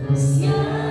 Tuhan,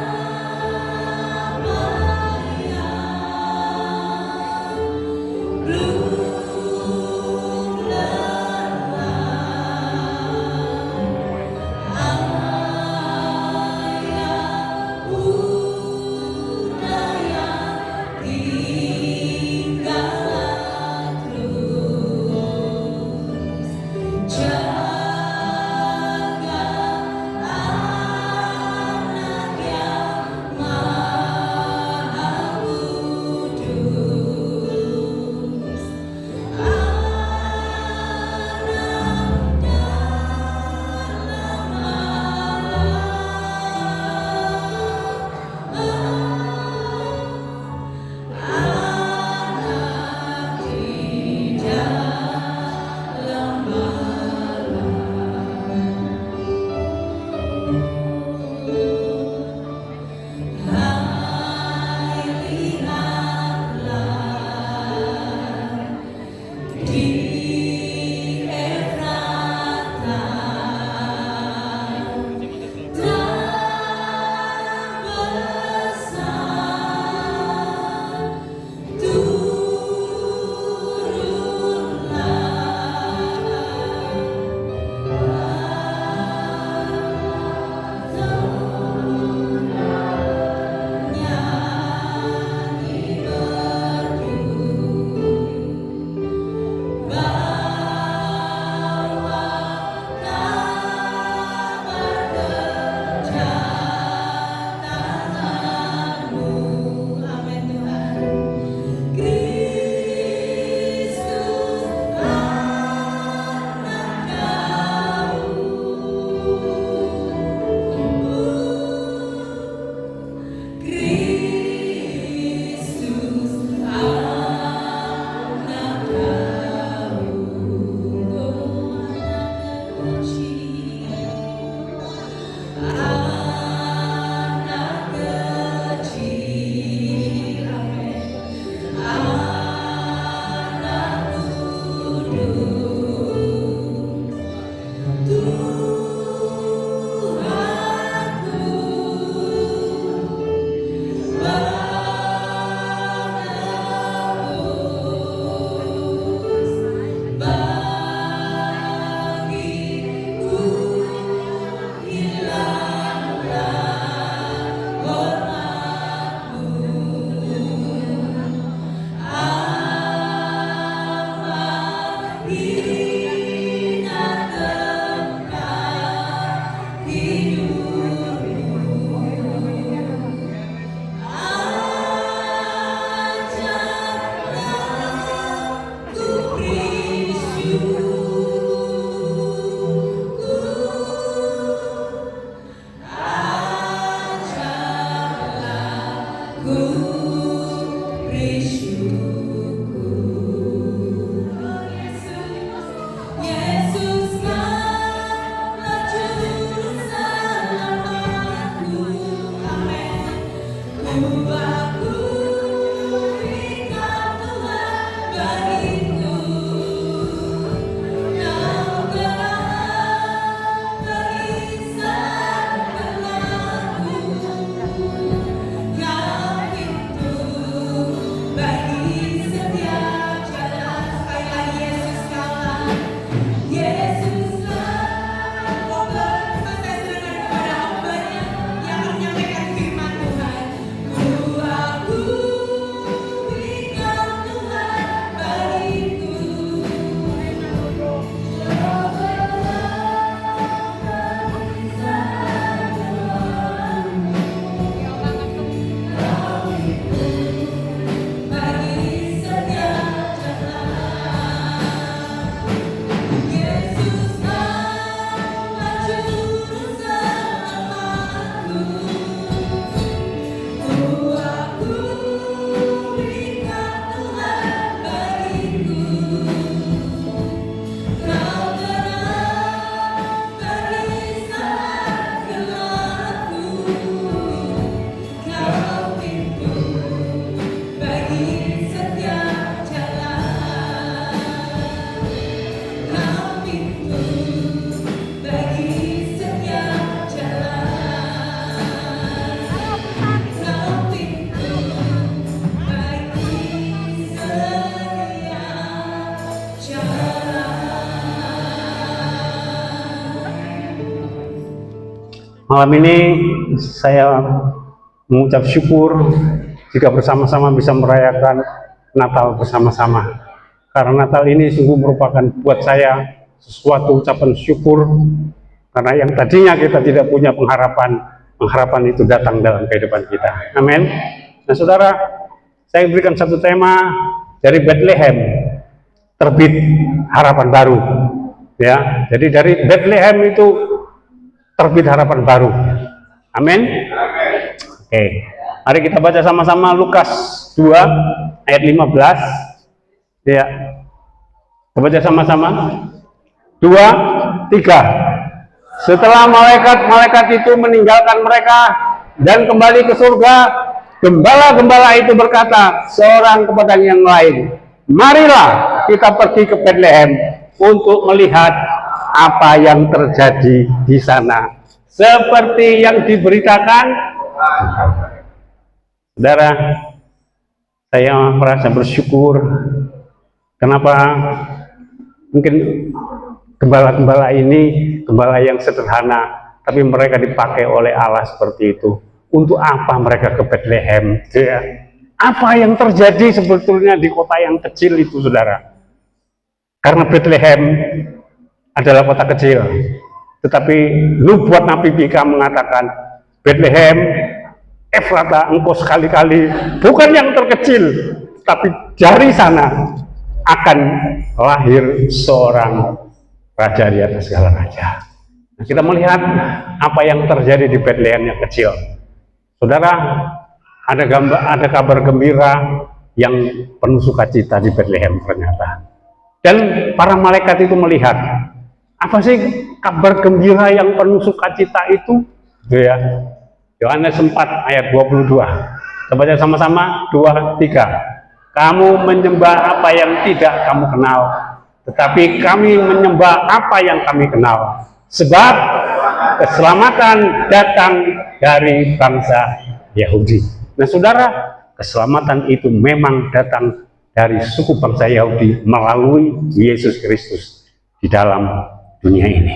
Malam ini saya mengucap syukur jika bersama-sama bisa merayakan Natal bersama-sama. Karena Natal ini sungguh merupakan buat saya sesuatu ucapan syukur, karena yang tadinya kita tidak punya pengharapan itu datang dalam kehidupan kita. Amin. Nah saudara, saya berikan satu tema dari Bethlehem, terbit harapan baru. Ya, jadi dari Bethlehem itu terbit harapan baru. Amin. Oke, mari kita baca sama-sama Lukas 2 ayat 15. Ya, kita baca sama-sama. 2, 3. Setelah malaikat-malaikat itu meninggalkan mereka dan kembali ke surga, gembala-gembala itu berkata seorang kepada yang lain, marilah kita pergi ke Bethlehem untuk melihat apa yang terjadi di sana, seperti yang diberitakan. Saudara, saya merasa bersyukur. Kenapa? Mungkin gembala-gembala ini gembala yang sederhana, tapi mereka dipakai oleh Allah seperti itu. Untuk apa mereka ke Bethlehem? Ya. Apa yang terjadi sebetulnya di kota yang kecil itu, saudara? Karena Bethlehem adalah kota kecil, tetapi nubuat Nabi Mika mengatakan, Bethlehem, Efrata, engkau sekali-kali bukan yang terkecil, tapi dari sana akan lahir seorang raja di atas segala raja. Nah, kita melihat apa yang terjadi di Bethlehem yang kecil. Saudara, ada kabar gembira yang penuh sukacita di Bethlehem ternyata. Dan para malaikat itu melihat, apa sih kabar gembira yang penuh sukacita itu? Ya. Yohanes 4 ayat 22. Kita baca sama-sama, 2, 3. Kamu menyembah apa yang tidak kamu kenal, tetapi kami menyembah apa yang kami kenal. Sebab keselamatan datang dari bangsa Yahudi. Nah saudara, keselamatan itu memang datang dari suku bangsa Yahudi melalui Yesus Kristus di dalam dunia ini.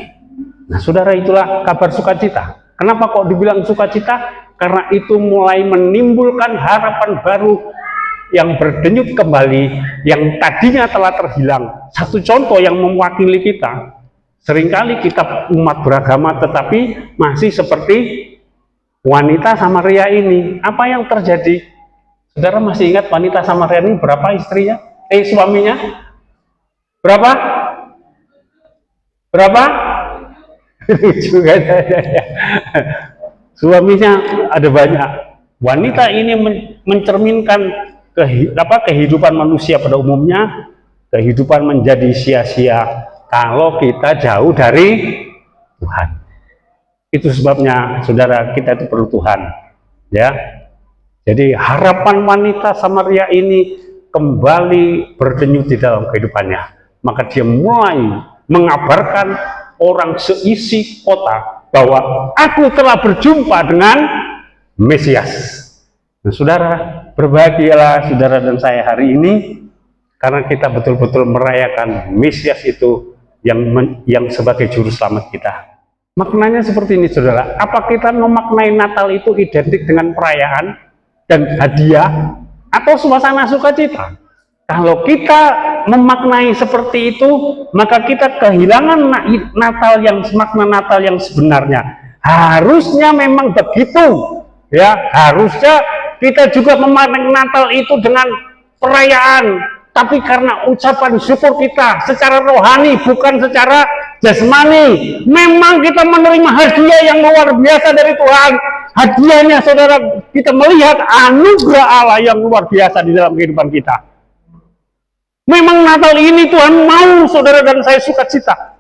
Nah saudara, itulah kabar sukacita. Kenapa kok dibilang sukacita? Karena itu mulai menimbulkan harapan baru yang berdenyut kembali, yang tadinya telah terhilang. Satu contoh yang mewakili kita, seringkali kita umat beragama tetapi masih seperti wanita Samaria ini. Apa yang terjadi? Saudara masih ingat wanita Samaria ini berapa istrinya? Suaminya? Berapa? Berapa? Juga suaminya ada banyak. Wanita ini mencerminkan kehidupan manusia pada umumnya. Kehidupan menjadi sia-sia kalau kita jauh dari Tuhan. Itu sebabnya saudara, kita itu perlu Tuhan, ya. Jadi harapan wanita Samaria ini kembali berdenyut di dalam kehidupannya. Maka dia mulai mengabarkan orang seisi kota bahwa aku telah berjumpa dengan Mesias. Nah saudara, berbahagialah saudara dan saya hari ini, karena kita betul-betul merayakan Mesias itu yang sebagai juru selamat kita. Maknanya seperti ini saudara, apa kita memaknai Natal itu identik dengan perayaan dan hadiah atau suasana sukacita? Kalau kita memaknai seperti itu, maka kita kehilangan makna Natal yang sebenarnya. Harusnya memang begitu, ya. Harusnya kita juga memaknai Natal itu dengan perayaan, tapi karena ucapan syukur kita secara rohani, bukan secara jasmani. Memang kita menerima hadiah yang luar biasa dari Tuhan. Hadiahnya saudara, kita melihat anugerah Allah yang luar biasa di dalam kehidupan kita. Memang Natal ini Tuhan mau saudara dan saya sukacita.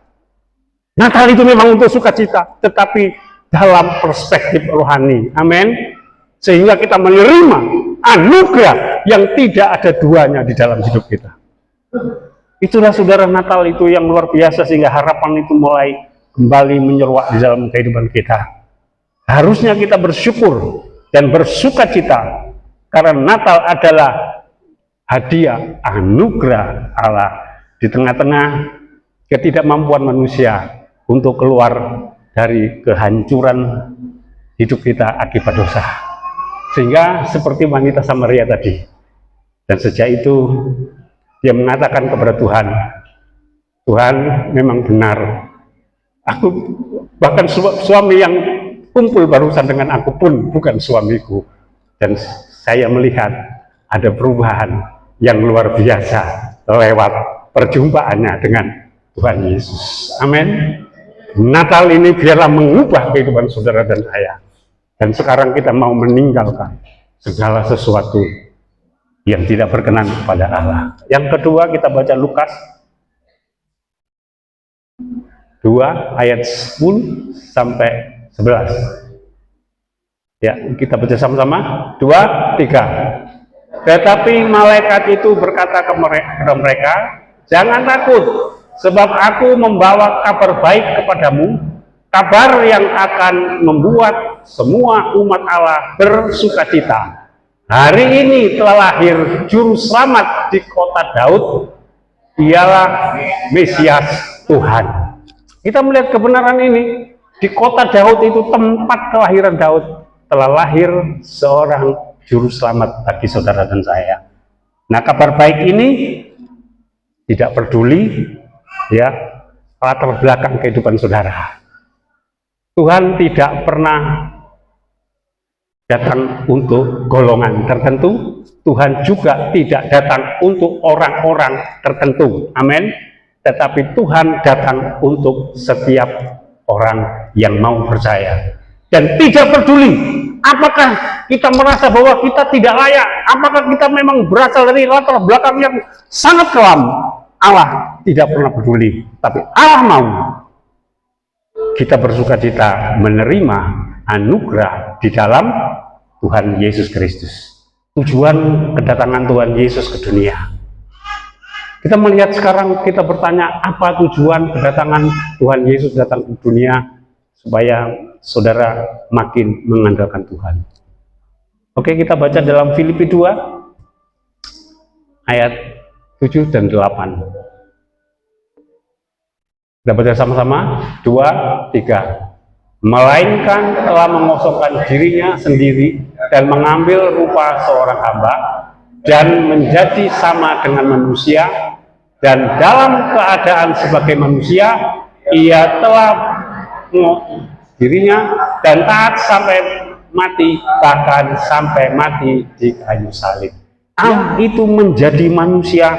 Natal itu memang untuk sukacita, tetapi dalam perspektif rohani. Amin. Sehingga kita menerima anugerah yang tidak ada duanya di dalam hidup kita. Itulah saudara Natal itu yang luar biasa, sehingga harapan itu mulai kembali menyeruak di dalam kehidupan kita. Harusnya kita bersyukur dan bersukacita karena Natal adalah hadiah anugerah Allah di tengah-tengah ketidakmampuan manusia untuk keluar dari kehancuran hidup kita akibat dosa. Sehingga seperti wanita Samaria tadi. Dan sejak itu dia mengatakan kepada Tuhan, Tuhan memang benar. Aku bahkan suami yang kumpul barusan dengan aku pun bukan suamiku. Dan saya melihat ada perubahan yang luar biasa lewat perjumpaannya dengan Tuhan Yesus. Amin. Natal ini biarlah mengubah kehidupan saudara dan saya. Dan sekarang kita mau meninggalkan segala sesuatu yang tidak berkenan kepada Allah. Yang kedua kita baca Lukas 2 ayat 10 sampai 11. Ya, kita baca sama-sama. 2, 3. Tetapi malaikat itu berkata kepada mereka, jangan takut, sebab aku membawa kabar baik kepadamu, kabar yang akan membuat semua umat Allah bersukacita. Hari ini telah lahir juru selamat di kota Daud, dialah Mesias Tuhan. Kita melihat kebenaran ini, di kota Daud itu tempat kelahiran Daud, telah lahir seorang juru selamat bagi saudara dan saya. Nah, kabar baik ini tidak peduli ya latar belakang kehidupan saudara. Tuhan tidak pernah datang untuk golongan tertentu, Tuhan juga tidak datang untuk orang-orang tertentu. Amin. Tetapi Tuhan datang untuk setiap orang yang mau percaya. Dan tidak peduli apakah kita merasa bahwa kita tidak layak, apakah kita memang berasal dari latar belakang yang sangat kelam. Allah tidak pernah peduli, tapi Allah mau kita bersukacita menerima anugerah di dalam Tuhan Yesus Kristus. Tujuan kedatangan Tuhan Yesus ke dunia. Kita melihat sekarang, kita bertanya, apa tujuan kedatangan Tuhan Yesus datang ke dunia? Supaya saudara makin mengandalkan Tuhan. Oke, kita baca dalam Filipi 2 ayat 7 dan 8. Kita baca sama-sama. 2, 3. Melainkan telah mengosongkan dirinya sendiri dan mengambil rupa seorang hamba dan menjadi sama dengan manusia, dan dalam keadaan sebagai manusia ia telah dirinya dan taat sampai mati, bahkan sampai mati di kayu salib. Allah itu menjadi manusia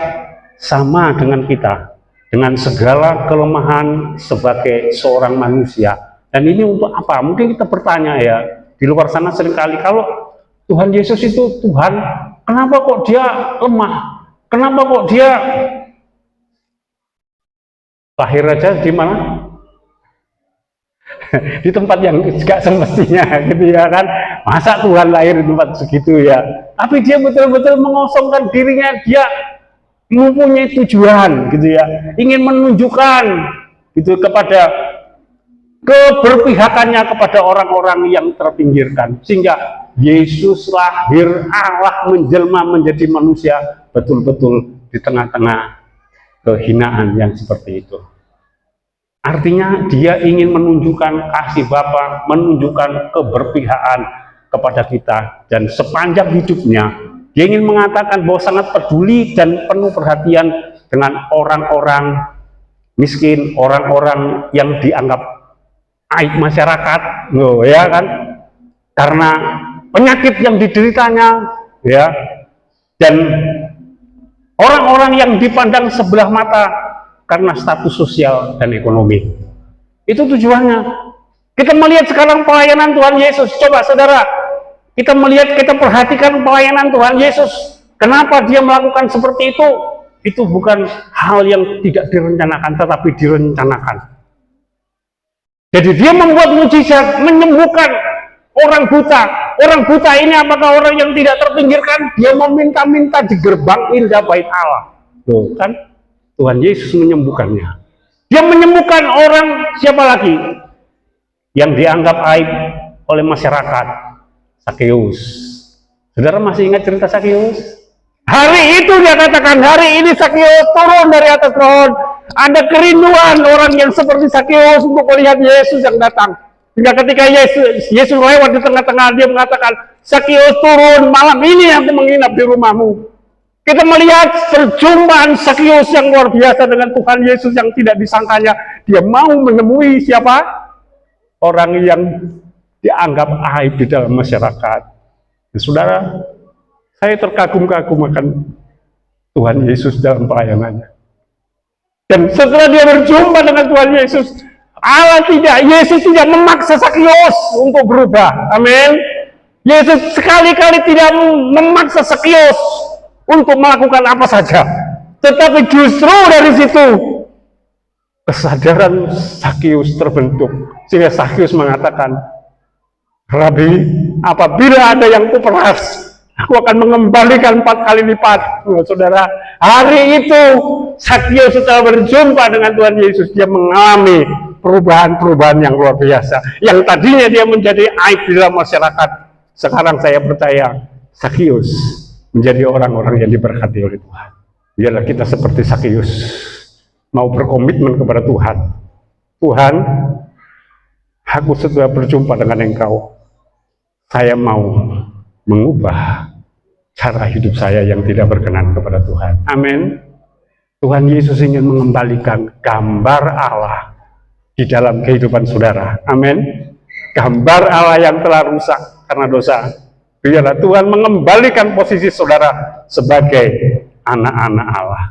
sama dengan kita, dengan segala kelemahan sebagai seorang manusia. Dan ini untuk apa? Mungkin kita bertanya ya, di luar sana seringkali, kalau Tuhan Yesus itu Tuhan, kenapa kok dia lemah? Kenapa kok dia lahir aja di mana? Di tempat yang gak semestinya gitu ya kan. Masa Tuhan lahir di tempat segitu ya? Tapi dia betul-betul mengosongkan dirinya, dia mempunyai tujuan gitu ya, ingin menunjukkan gitu kepada keberpihakannya kepada orang-orang yang terpinggirkan, sehingga Yesus lahir, Allah menjelma menjadi manusia betul-betul di tengah-tengah kehinaan yang seperti itu. Artinya dia ingin menunjukkan kasih Bapa, menunjukkan keberpihakan kepada kita, dan sepanjang hidupnya dia ingin mengatakan bahwa sangat peduli dan penuh perhatian dengan orang-orang miskin, orang-orang yang dianggap aib masyarakat, loh ya kan, karena penyakit yang dideritanya, ya, dan orang-orang yang dipandang sebelah mata karena status sosial dan ekonomi. Itu tujuannya. Kita melihat sekarang pelayanan Tuhan Yesus. Coba saudara, kita melihat, kita perhatikan pelayanan Tuhan Yesus. Kenapa dia melakukan seperti itu? Itu bukan hal yang tidak direncanakan, tetapi direncanakan. Jadi dia membuat mujizat, menyembuhkan orang buta. Orang buta ini apakah orang yang tidak terpinggirkan? Dia meminta-minta di gerbang indah bait Allah. Tuh kan, Tuhan Yesus menyembuhkannya. Dia menyembuhkan orang, siapa lagi yang dianggap aib oleh masyarakat? Sakeus. Saudara masih ingat cerita Sakeus? Hari itu dia katakan, hari ini Sakeus turun dari atas pohon. Ada kerinduan orang yang seperti Sakeus untuk melihat Yesus yang datang. Hingga ketika Yesus lewat di tengah-tengah, dia mengatakan, Sakius turun, malam ini aku menginap di rumahmu. Kita melihat perjumpaan Sakius yang luar biasa dengan Tuhan Yesus yang tidak disangkanya. Dia mau menemui siapa? Orang yang dianggap aib di dalam masyarakat. Ya, saudara, saya terkagum-kagum akan Tuhan Yesus dalam pelayanannya. Dan setelah dia berjumpa dengan Tuhan Yesus, Yesus tidak memaksa Sakius untuk berubah. Amin. Yesus sekali-kali tidak memaksa Sakius untuk melakukan apa saja. Tetapi justru dari situ kesadaran Sakius terbentuk. Sehingga Sakius mengatakan, Rabi, apabila ada yang kuperas, aku akan mengembalikan 4 kali lipat. Oh, saudara, hari itu Sakius setelah berjumpa dengan Tuhan Yesus, dia mengalami perubahan-perubahan yang luar biasa. Yang tadinya dia menjadi aib di dalam masyarakat, sekarang saya percaya Sakius menjadi orang-orang yang diberkati oleh Tuhan. Biarlah kita seperti Sakius, mau berkomitmen kepada Tuhan. Tuhan, aku setelah berjumpa dengan Engkau, saya mau mengubah cara hidup saya yang tidak berkenan kepada Tuhan. Amin. Tuhan Yesus ingin mengembalikan gambar Allah di dalam kehidupan saudara. Amin. Gambar Allah yang telah rusak karena dosa. Biarlah Tuhan mengembalikan posisi saudara sebagai anak-anak Allah.